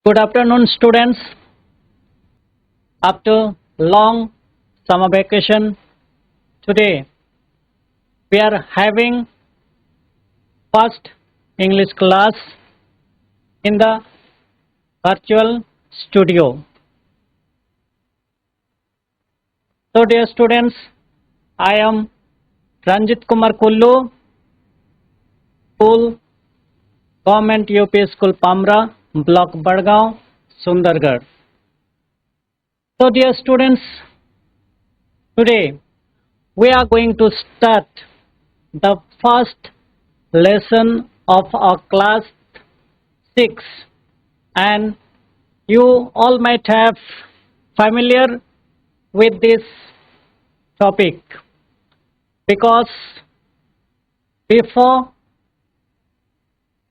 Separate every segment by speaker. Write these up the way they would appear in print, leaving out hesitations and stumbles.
Speaker 1: Good afternoon, students. After long summer vacation, today we are having first English class in the virtual studio. So, dear students, I am Ranjit Kumar Kullu, School Government UP School Pamra, Block Badgaon, Sundargarh. So, dear students, today we are going to start the first lesson of our class 6, and you all might have familiar with this topic because before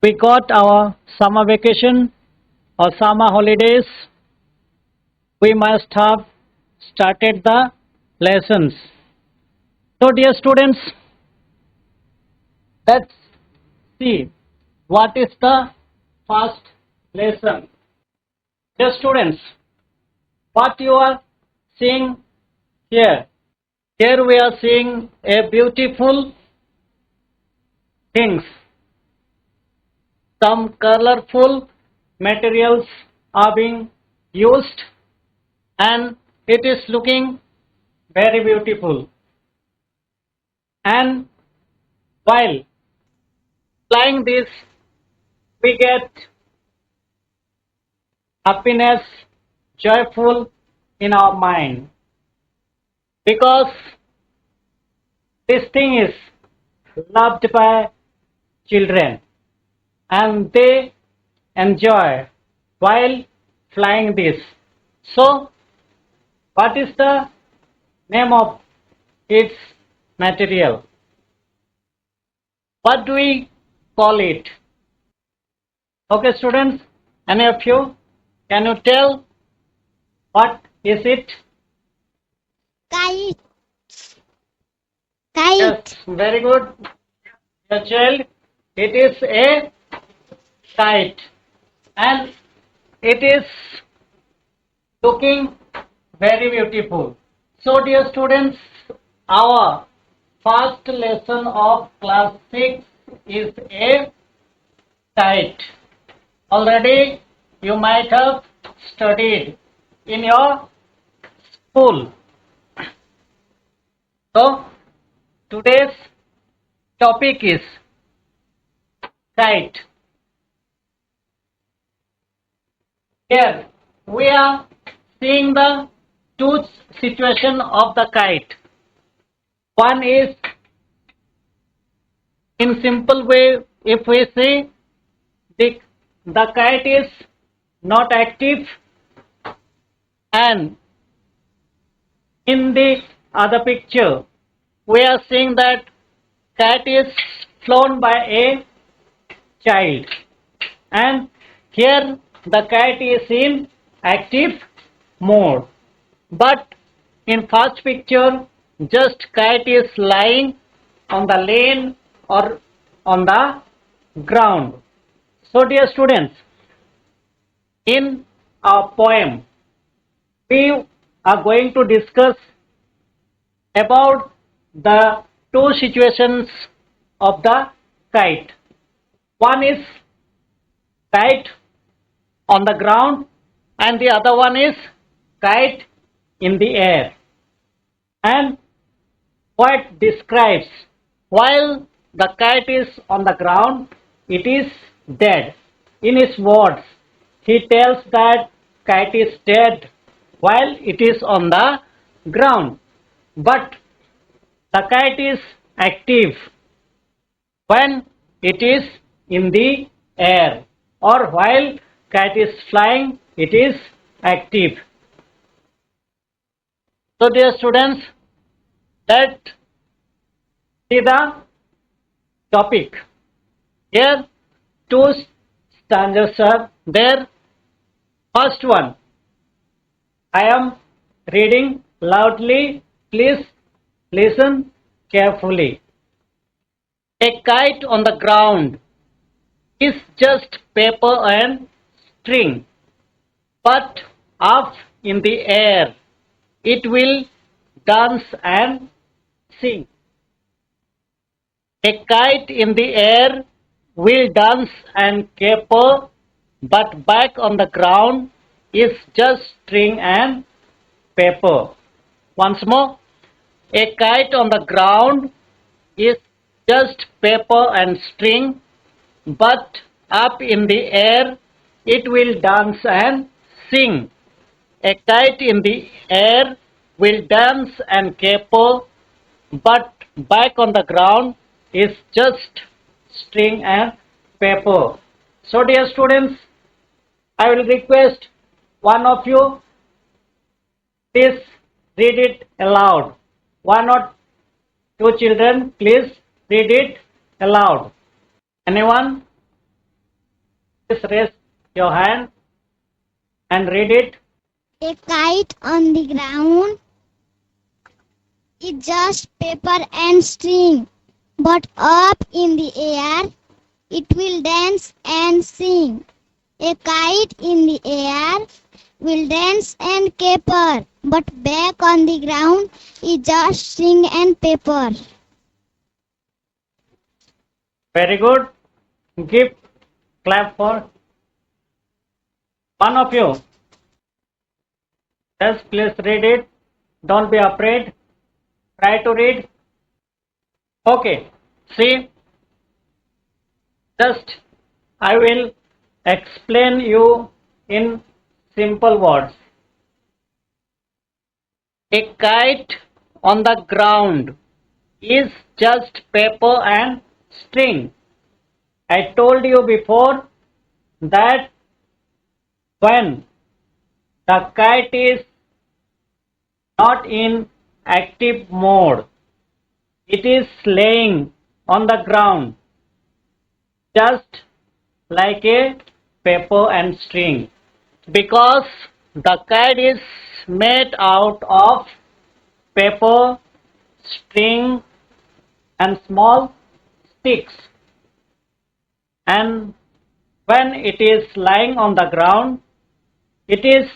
Speaker 1: we got our summer vacation or summer holidays, we must have started the lessons. So, dear students, let's see what is the first lesson. Dear students, what you are seeing here we are seeing a beautiful things. Some colorful materials are being used and it is looking very beautiful. And while flying this, we get happiness, joyful in our mind, because this thing is loved by children and they enjoy while flying this. So, what is the name of its material? What do we call it? Okay, students, any of you, can you tell what is it?
Speaker 2: Kite.
Speaker 1: Yes, very good. Your child, it is a kite and it is looking very beautiful. So, dear students, our first lesson of class 6 is a kite. Already you might have studied in your school. So, today's topic is kite. Here we are seeing the two situation of the kite. One is in simple way, if we say the kite is not active, and in the other picture we are seeing that kite is flown by a child, and here the kite is in active mode. But in first picture, just kite is lying on the lane or on the ground. So, dear students, in our poem, we are going to discuss about the two situations of the kite. One is kite on the ground and the other one is kite in the air. And what describes, while the kite is on the ground, it is dead. In his words, he tells that kite is dead while it is on the ground. But the kite is active when it is in the air, or while kite is flying, it is active. So, dear students, let's see the topic. Here, two stanzas are there. First one, I am reading loudly. Please listen carefully. A kite on the ground is just paper and string. but up in the air it will dance and sing. A kite in the air will dance and caper, but back on the ground is just string and paper. Once more, a kite on the ground is just paper and string, but up in the air it will dance and sing. A kite in the air will dance and caper, but back on the ground is just string and paper. So dear students, I will request one of you, please read it aloud. One or two children, please read it aloud. Anyone? Please raise your hand and read it.
Speaker 2: A kite on the ground is just paper and string, but up in the air it will dance and sing. A kite in the air will dance and caper, but back on the ground is just string and paper.
Speaker 1: Very good. Give clap for one of you. Yes, please read it. Don't be afraid. Try to read. Okay. See, just I will explain you in simple words. A kite on the ground is just paper and string. I told you before that when the kite is not in active mode, it is laying on the ground just like a paper and string, because the kite is made out of paper, string and small sticks, and when it is lying on the ground, it is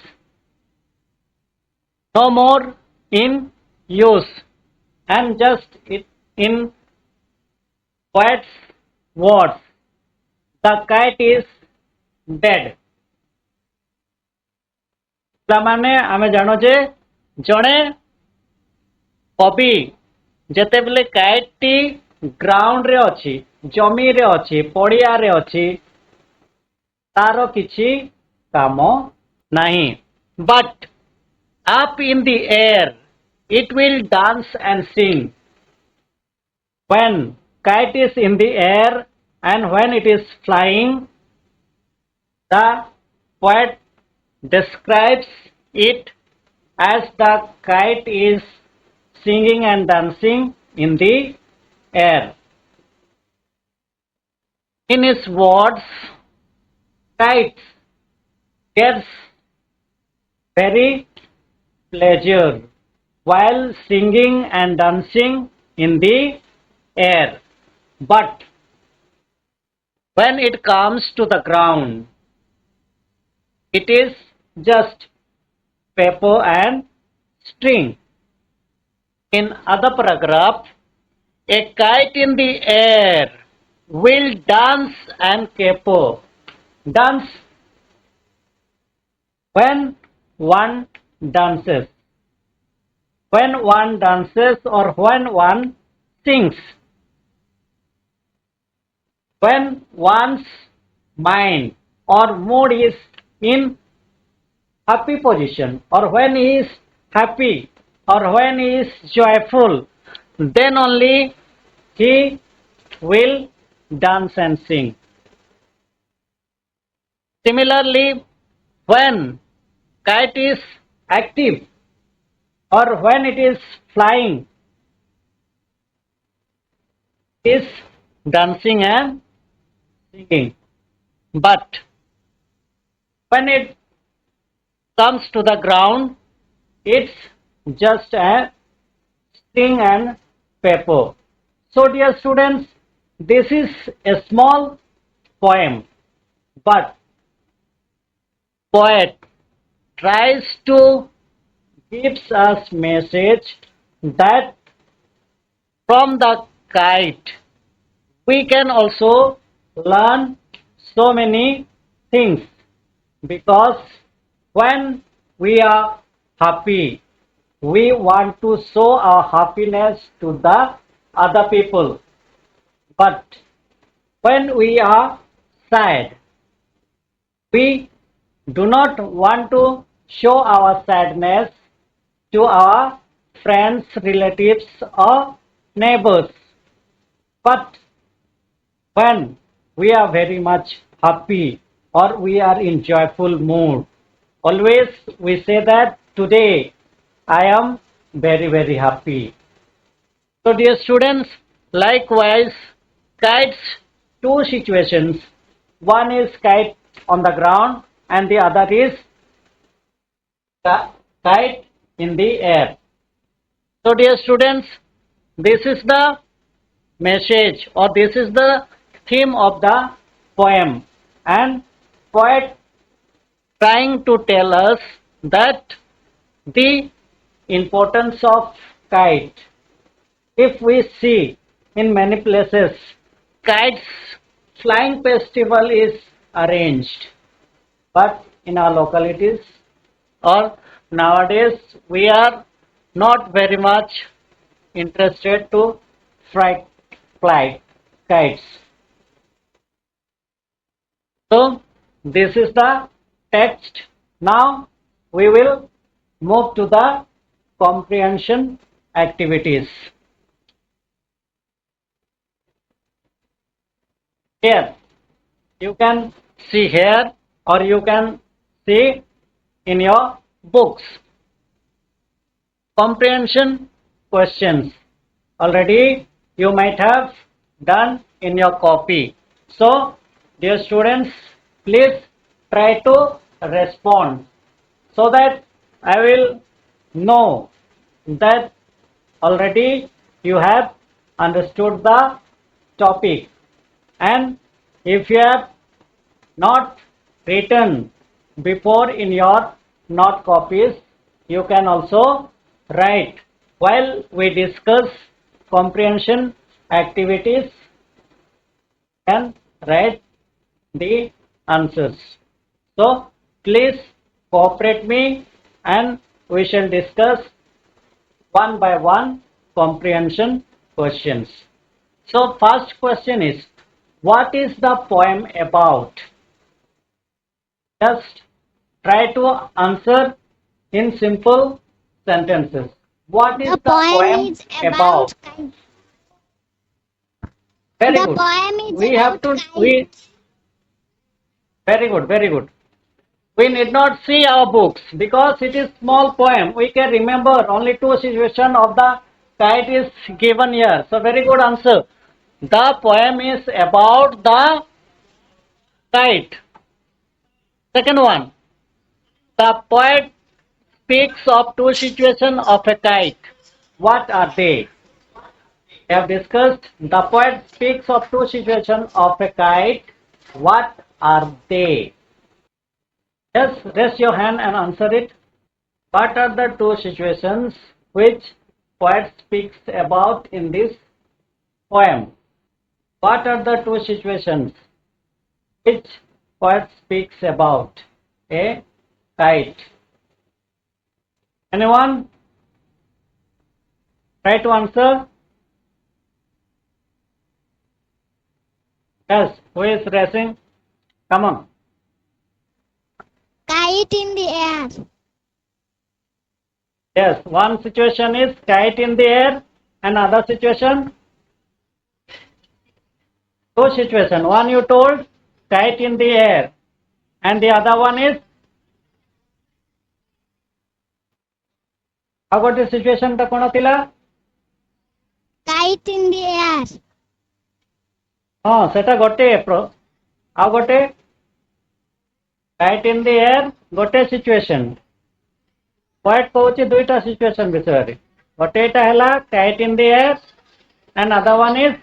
Speaker 1: no more in use, and just in poet's words, the kite is dead. ମାନେ ଆମେ ଜାଣୁ ଯେ ଜଣେ କବି ଯେତେବେଳେ kite ଟି ground ରେ ଅଛି, ଜମିରେ ଅଛି, ପଡ଼ିଆରେ ଅଛି, ତାର କିଛି କାମ ନାହିଁ. But up in the air it will dance and sing. When kite is in the air and when it is flying, the poet describes it as the kite is singing and dancing in the air. In his words, kite gets very pleasure while singing and dancing in the air. But when it comes to the ground, it is just paper and string. In other paragraph, a kite in the air will dance and caper. Dance when one dances. When one dances or when one sings. When one's mind or mood is in happy position, or when he is happy, or when he is joyful, then only he will dance and sing. Similarly, when kite is active or when it is flying, it is dancing and singing. But when it comes to the ground, it's just a string and paper. So dear students, this is a small poem, but poet tries to gives us message that from the kite we can also learn so many things, because when we are happy, we want to show our happiness to the other people. But when we are sad, we do not want to show our sadness to our friends, relatives, or neighbors. But when we are very much happy or we are in joyful mood, always we say that today I am very very happy. So dear students, likewise kites two situations. One is kite on the ground and the other is kite in the air. So dear students, this is the message or this is the theme of the poem, and poet trying to tell us that the importance of kite. If we see in many places kites flying festival is arranged, but in our localities or nowadays we are not very much interested to fly, fly kites. So this is the text. Now we will move to the comprehension activities. Here you can see here or you can see in your books. Comprehension questions. Already you might have done in your copy. So dear students, please try to respond so that I will know that already you have understood the topic, and if you have not written before in your note copies, you can also write while we discuss comprehension activities and write the answers. So please cooperate me and we shall discuss one by one comprehension questions. So first question is, what is the poem about? Just try to answer in simple sentences. What is
Speaker 2: The
Speaker 1: the
Speaker 2: poem
Speaker 1: poem
Speaker 2: is
Speaker 1: about?
Speaker 2: about kite.
Speaker 1: Very
Speaker 2: The
Speaker 1: good.
Speaker 2: poem is
Speaker 1: We have
Speaker 2: about
Speaker 1: to,
Speaker 2: kite.
Speaker 1: we, very good, very good. We need not see our books because it is small poem. We can remember only two situations of the kite is given here. So very good answer. The poem is about the kite. Second one, the poet speaks of two situations of a kite. What are they? We have discussed the poet speaks of two situations of a kite. What are they? Yes, raise your hand and answer it. What are the two situations which poet speaks about in this poem? What are the two situations which poet speaks about? A kite. Anyone try to answer? Yes, who is raising? Come on.
Speaker 2: Kite in the air.
Speaker 1: Yes, one situation is kite in the air, another situation, two situation. One you told kite in the air, and the other one is how about the situation ଟା କଣ ଥିଲା?
Speaker 2: Kite in the air.
Speaker 1: ହଁ ସେଟା ଗୋଟେ ଆଉ ଗୋଟେ kite in the air ଗୋଟେ situation. Poet କହୁଛି ଦୁଇଟା situation ବିଷୟରେ. ଗୋଟେ ଏଟା ହେଲା kite in the air and other one is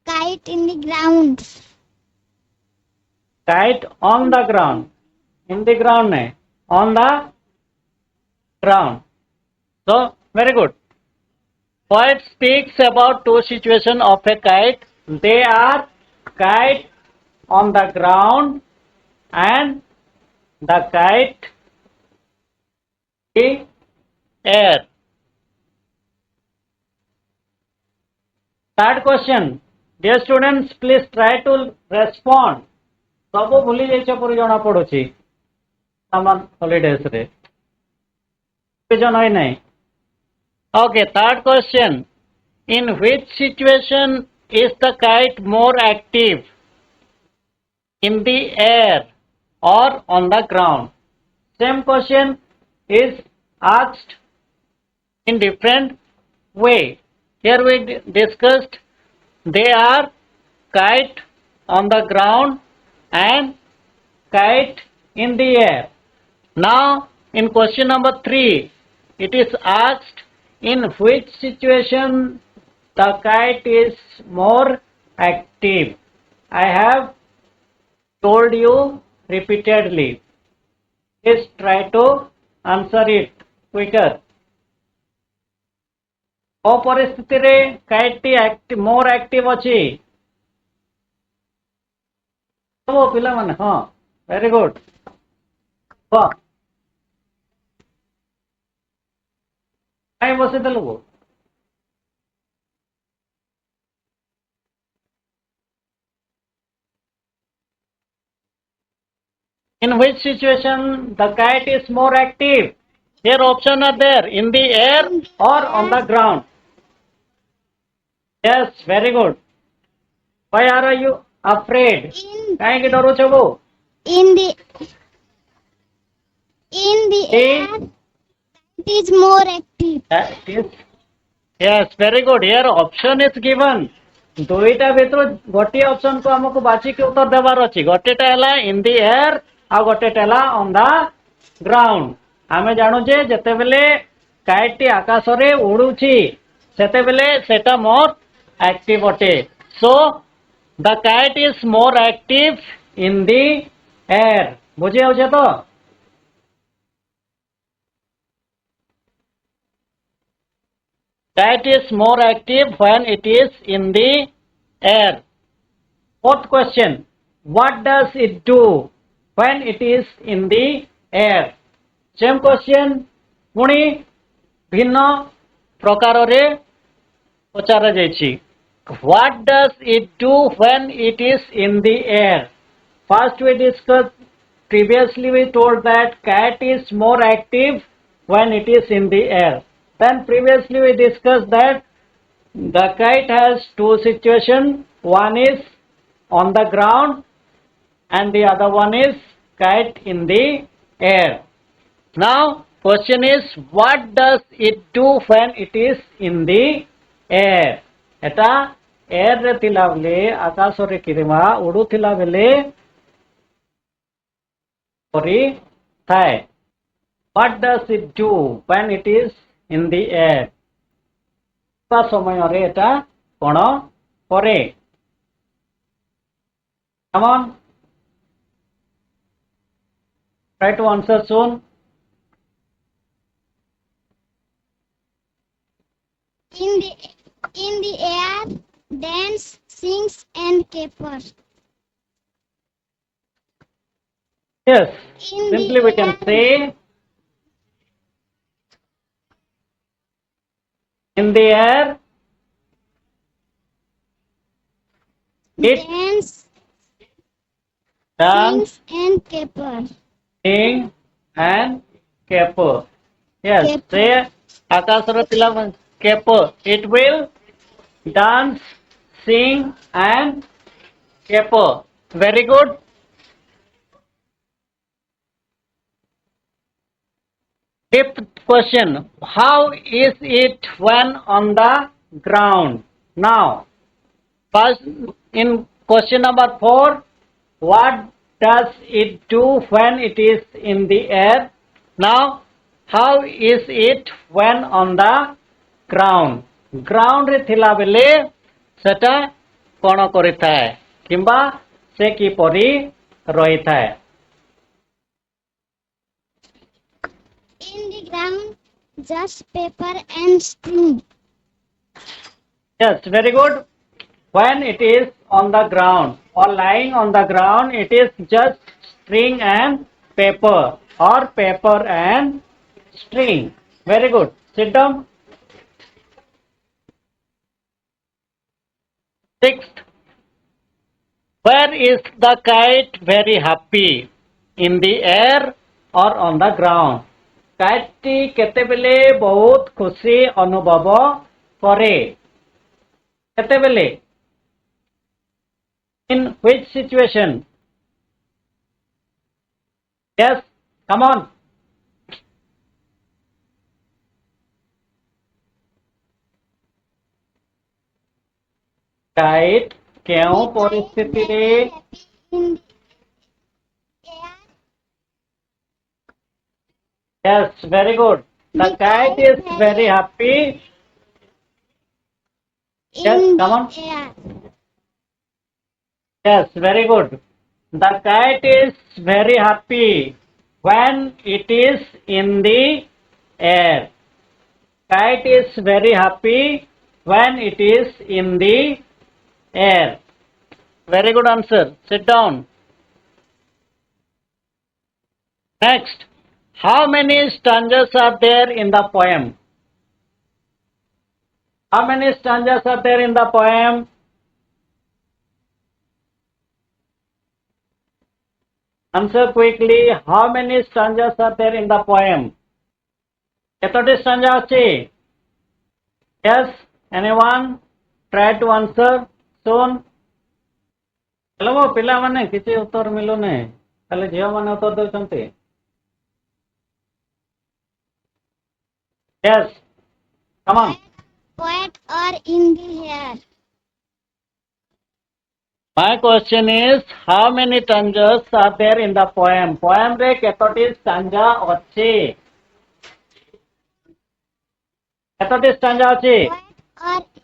Speaker 2: Kite in the ground.
Speaker 1: Kite on the ground. In the ground nahi. On the ground. So very good. Poet speaks about two situations of a kite. They are kite on the ground and the kite in air. Third question. Dear students, please try to respond. ସବୁ ଭୁଲି ଯାଇଛ ପରି ଜଣା ପଡୁଛି ସମର holidays ରେ revision ହୋଇ ନାହିଁ. Okay, third question. In which situation is the kite more active? In the air or on the ground? Same question is asked in different way. Here we discussed they are kite on the ground and kite in the air. Now in question number 3, it is asked in which situation the kite is more active. I have told you repeatedly. Please try to answer it quicker. ओ परिस्थिति रे kite T more active अछि सब पिला माने हां very good हां काय बसे देलु in which situation the kite is more active? Here option are there, in the air or on the ground. Yes, very good. Why are you afraid? Kahe ki daru chho?
Speaker 2: In the air, it is more active.
Speaker 1: Yes, very good. Here option is given. दुईटा भितर गोटे option को हमको बाची के उत्तर देवार अछि. गोटेटा हला इन द एयर आ गोटेटा हला ऑन द ग्राउंड. आमे जानु जे जते बेले काइट टी आकाश रे उडुछि सेते बेले सेटा मोर एक्टिव अटे. So the kite is more active in the air. बुझे होछे तो kite is more active when it is in the air. Fourth question. What does it do when it is in the air? Same question पुणी भिन्न प्रकार रे पचारा जायछि. What does it do when it is in the air? First we discussed, previously we told that cat is more active when it is in the air. Then previously we discussed that the kite has two situations. One is on the ground and the other one is kite in the air. Now question is, what does it do when it is in the air? Etah air रे थिला बेले आकाश रे किरिमा उडु थिला बेले परी थाए. What does it do when it is in the air? ता समय रे एटा कोन करे? Come on, try to answer soon.
Speaker 2: In the air, dance, sings and capers.
Speaker 1: Yes,
Speaker 2: In
Speaker 1: simply
Speaker 2: the
Speaker 1: we can
Speaker 2: air,
Speaker 1: say in the air it
Speaker 2: dance,
Speaker 1: dance,
Speaker 2: sings and capers.
Speaker 1: sing and caper. Yes,
Speaker 2: Caper.
Speaker 1: say Akasara Tilavan caper. It will dance, sing and caper. Very good. Fifth question. How is it when on the ground? Now, first in question number 4, what does it do when it is in the air? Now, how is it when on the ground? Ground रे थिला बेले सेटा कोन करिथाय किंबा से की परी रही थाए.
Speaker 2: In the ground, just paper and string.
Speaker 1: Yes, very good. When it is on the ground or lying on the ground, it is just string and paper or paper and string. Very good. Sit down. Sixth, where is the kite very happy? In the air or on the ground? Kite टी केतेबेले बहुत खुशी अनुभव करे. केतेबेले? In which situation? Yes, come on. Kite क्यों परिस्थिति रे?
Speaker 2: In the air,
Speaker 1: Yes, very good. The kite is very happy. Yes,
Speaker 2: in
Speaker 1: come on.
Speaker 2: the air.
Speaker 1: Yes, very good. The kite is very happy when it is in the air. Kite is very happy when it is in the air. Very good answer. Sit down. Next, how many stanzas are there in the poem? How many stanzas are there in the poem? Answer quickly. How many stanzas are there in the poem? Ketoti stanza achi? Yes? Anyone? Try to answer soon. Hello, pila mane kichi uttar milune. Khali jhiyo mane uttar deuchanti. Yes. Come on.
Speaker 2: Poet or in the air.
Speaker 1: My question is, how many stanzas are there in the poem? Poem re ketoti stanza achi? Ketoti stanza achi?
Speaker 2: Poet or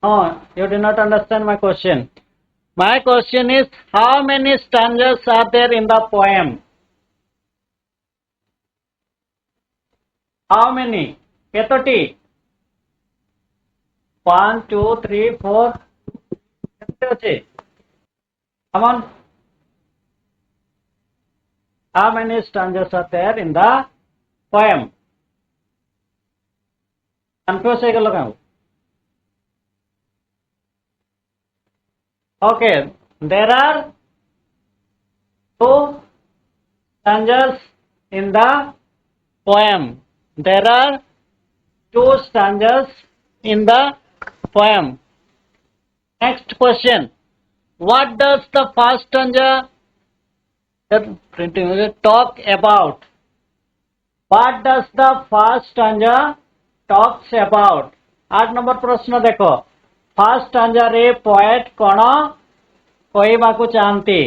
Speaker 1: No, you did not understand my question. My question is, how many stanzas are there in the poem? How many? Ketoti? 1, 2, 3, 4. Come on. How many stanzas are there in the poem? Confuse hai galo kaun? Okay, there are 2 stanzas in the poem. There are 2 stanzas in the poem. Next question. What does the first stanza talk about? What does the first stanza talks about? 8 number प्रश्न देखो. First stanza रे poet कौन कहवाकू चाहती?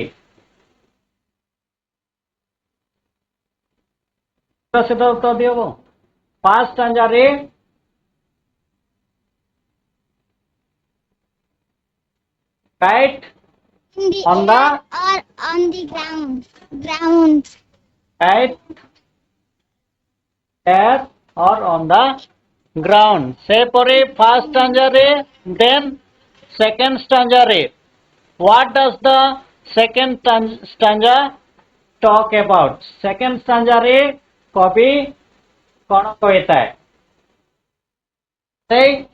Speaker 1: सीधा उत्तर दियो. First stanza रे kite
Speaker 2: in the
Speaker 1: on
Speaker 2: air
Speaker 1: the
Speaker 2: or on the ground. Ground.
Speaker 1: kite air or on the ground. Say pore first stanza re, then second stanza re. What does the second stanza talk about? Second stanza re कवि कौन कहता है? Say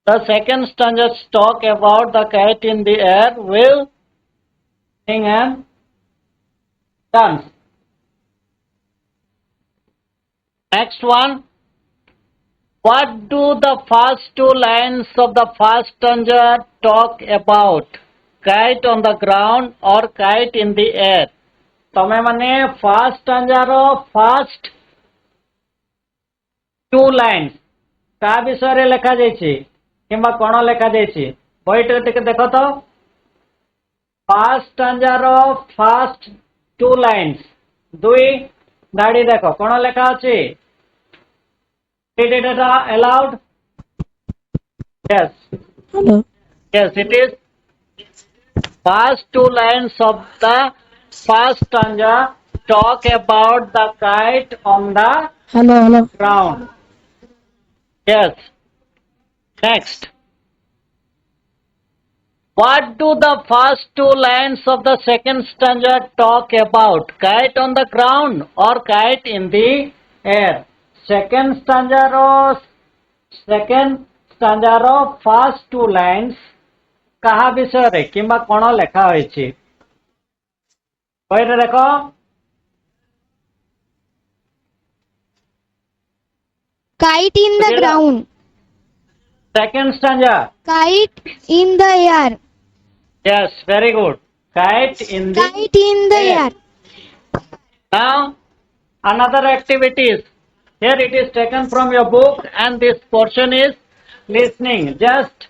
Speaker 1: the second stanza talk about the kite in the air will sing and dance. Next one. What do the first 2 lines of the first stanza talk about? Kite on the ground or kite in the air? तमे माने first स्टांजार first 2 lines का विषय रे लिखा जाइछि किंबा कोन लिखा जाइछि बहिटे टिके देखो तो फर्स्ट स्टांजार फर्स्ट 2 लाइन्स 2 गाड़ी देखो कोन लिखा अछि read it aloud. Yes.
Speaker 3: Hello.
Speaker 1: Yes, it is. First two lines of the first stanza talk about the kite on the
Speaker 2: Hello.
Speaker 1: ground. Yes. Next. What do the first two lines of the second stanza talk about? Kite on the ground or kite in the air? Second stanza ro first two lines କାହା ବିଷୟରେ କିମ୍ବା କଣ ଲେଖା ହୋଇଛି? ବହିରେ ଦେଖ.
Speaker 2: Kite in the ground.
Speaker 1: Second stanza.
Speaker 2: Kite in the air.
Speaker 1: Yes, very good. Kite in the
Speaker 2: Kite in the air.
Speaker 1: Now, another activities. Here it is taken from your book and this portion is listening. Just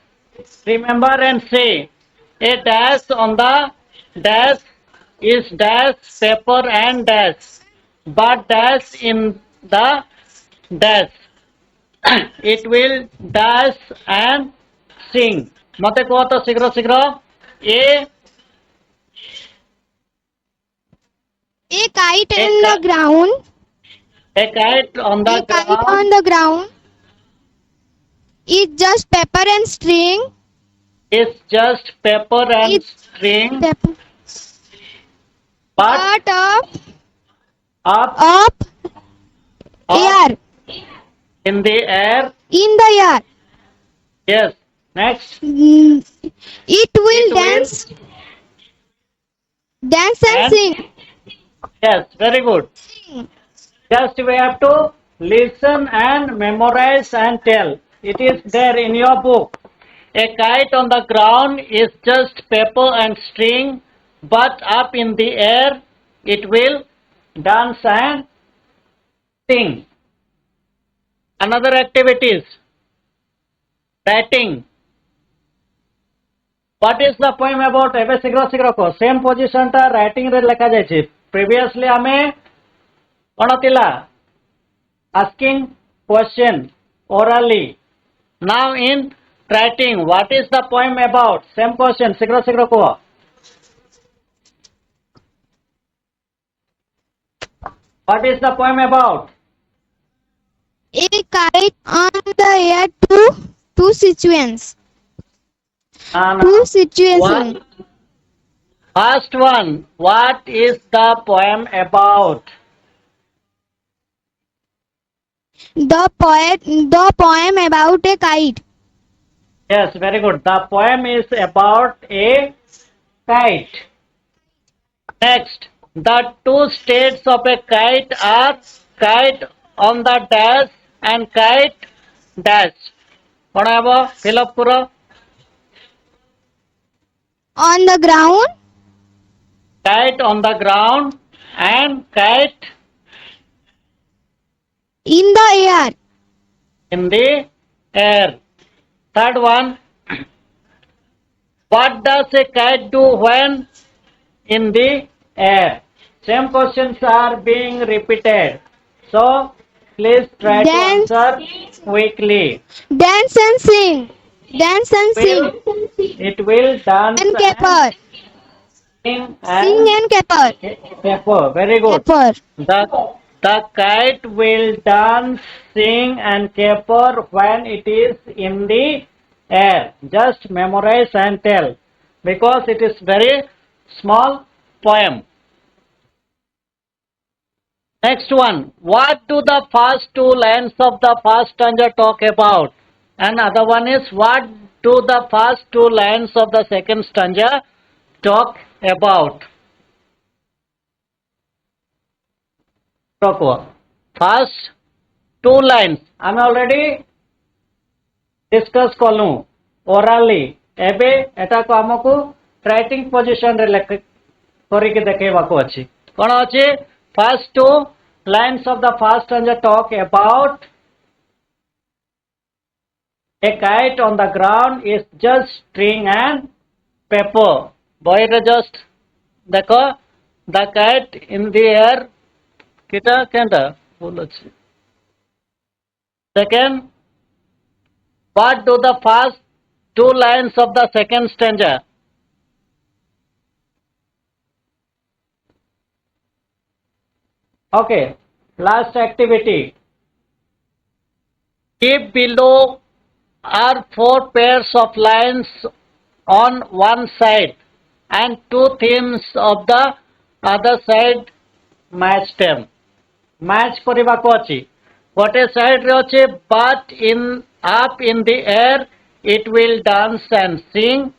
Speaker 1: remember and say, a dash on the dash is dash paper and dash, but dash in the dash. It will dash and sing. मते को तो शीघ्र
Speaker 2: A kite in the ground.
Speaker 1: a kite on the
Speaker 2: A kite on the ground is just paper and string.
Speaker 1: is just paper and string,
Speaker 2: Paper.
Speaker 1: but
Speaker 2: Up
Speaker 1: up
Speaker 2: air.
Speaker 1: in the air.
Speaker 2: In the air.
Speaker 1: Yes. Next.
Speaker 2: It will
Speaker 1: It
Speaker 2: dance. Dance and
Speaker 1: And-
Speaker 2: sing.
Speaker 1: Yes, very good. Just we have to listen and memorize and tell. It is there in your book. A kite on the ground is just paper and string, but up in the air it will dance and sing. Another activities. Writing. What is the poem about? ଏବେ ଶୀଘ୍ର କହ. Same position ଟା writing ରେ ଲେଖା ଯାଇଛି. Previously ଆମେ କଣ ଥିଲା? Asking question orally. Now in writing, what is the poem about? Same question. ଶୀଘ୍ର କହ. What is the poem about?
Speaker 2: A kite on the air two situations. Two situations.
Speaker 1: First one. What is the poem about?
Speaker 2: The poem about a kite.
Speaker 1: Yes, very good. The poem is about a kite. Next, the two states of a kite are kite on the dash and kite dash. कौन है वो? Fill up करो.
Speaker 2: On the ground.
Speaker 1: Kite on the ground and kite
Speaker 2: In the air.
Speaker 1: in the air. Third one. What does a kite do when in the air? Same questions are being repeated. So, please try
Speaker 2: Dance.
Speaker 1: to answer quickly.
Speaker 2: Dance and sing. Dance and sing.
Speaker 1: It will dance
Speaker 2: And caper.
Speaker 1: sing
Speaker 2: Sing and caper.
Speaker 1: caper. Very good.
Speaker 2: Caper.
Speaker 1: The kite will dance, sing and caper when it is in the air. Just memorize and tell because it is very small poem. Next one. What do the first two lines of the first stanza talk about? And other one is what do the first two lines of the second stanza talk about? First two lines. I am already discuss कलु orally. एबे एटा को हमको writing position रे लेख करिके देखेबाको अछि. कोन अछि? First two lines of the first stanza talk about a kite on the ground is just string and paper. Boy just देखो the kite in the air kita kenta बोल अछि. Second, what do the first two lines of the second stanza. Okay, last activity. Keep below are four pairs of lines on one side and two themes of the other side match them. Match କରିବାକୁ ଅଛି. ଗୋଟେ side ରେ ଅଛି but up in the air it will dance and sing.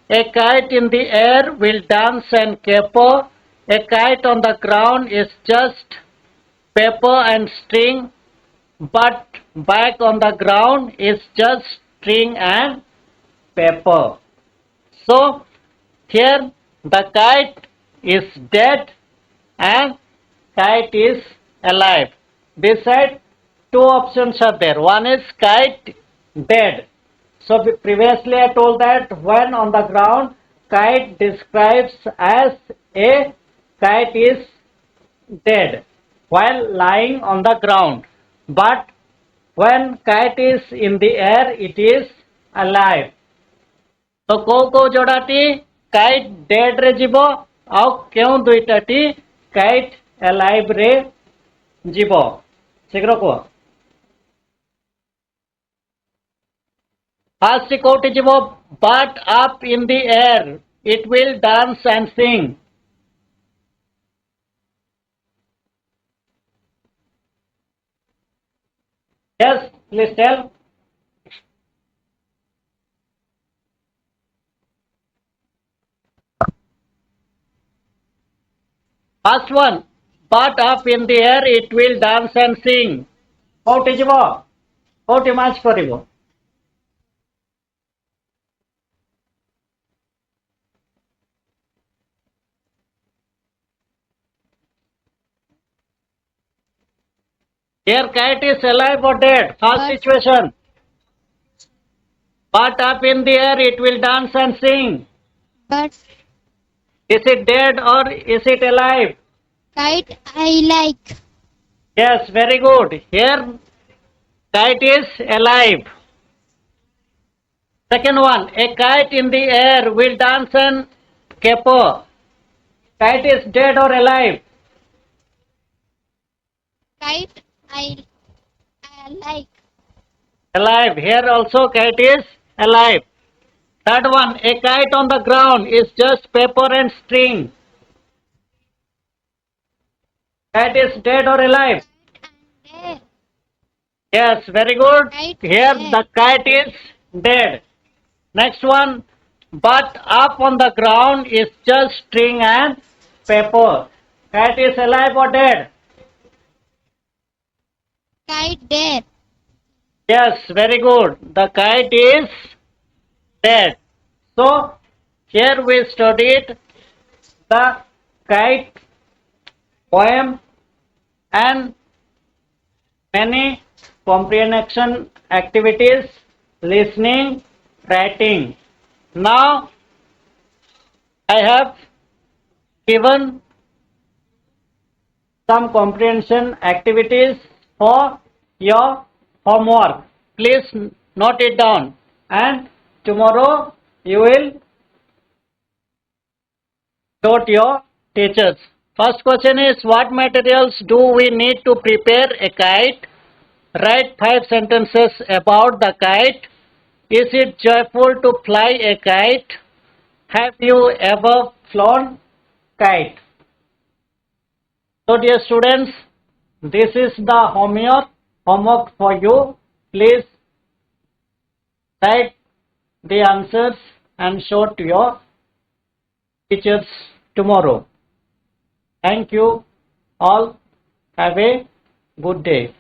Speaker 1: A kite in the air will dance and caper. A kite on the ground is just paper and string, but back on the ground is just string and paper. So here the kite is dead and kite is alive. This side two options are there. One is kite dead. So previously I told that when on the ground kite describes as a kite is dead while lying on the ground. But when kite is in the air it is alive. So को जोड़ाटी kite dead रे जीवो आउ क्यों दुईटाटी kite alive रे जीवो शीघ्र को First कोटी जीवो but up in the air it will dance and sing. Yes, please tell. First one, but up in the air it will dance and sing. कोटी जीवो कोटी match करिवो Here kite is alive or dead? First situation. But up in the air it will dance and sing.
Speaker 2: But
Speaker 1: Is it dead or is it alive?
Speaker 2: kite I like.
Speaker 1: Yes, very good. Here kite is alive. Second one, a kite in the air will dance and caper. Kite is dead or alive?
Speaker 2: Kite I like.
Speaker 1: Alive. Here also kite is alive. Third one, a kite on the ground is just paper and string. Kite is dead or alive?
Speaker 2: Dead.
Speaker 1: Yes, very good.
Speaker 2: Kite
Speaker 1: Here
Speaker 2: dead.
Speaker 1: the kite is dead. Next one, but up on the ground is just string and paper. Kite is alive or dead?
Speaker 2: Kite dead.
Speaker 1: Yes, very good. The kite is dead. So, here we studied the kite poem and many comprehension activities, listening, writing. Now, I have given some comprehension activities for your homework. Please note it down and tomorrow you will note your teachers. First question is, what materials do we need to prepare a kite? Write 5 sentences about the kite. Is it joyful to fly a kite? Have you ever flown kite? So dear students, this is the homework for you. Please write the answers and show to your teachers tomorrow. Thank you all. Have a good day.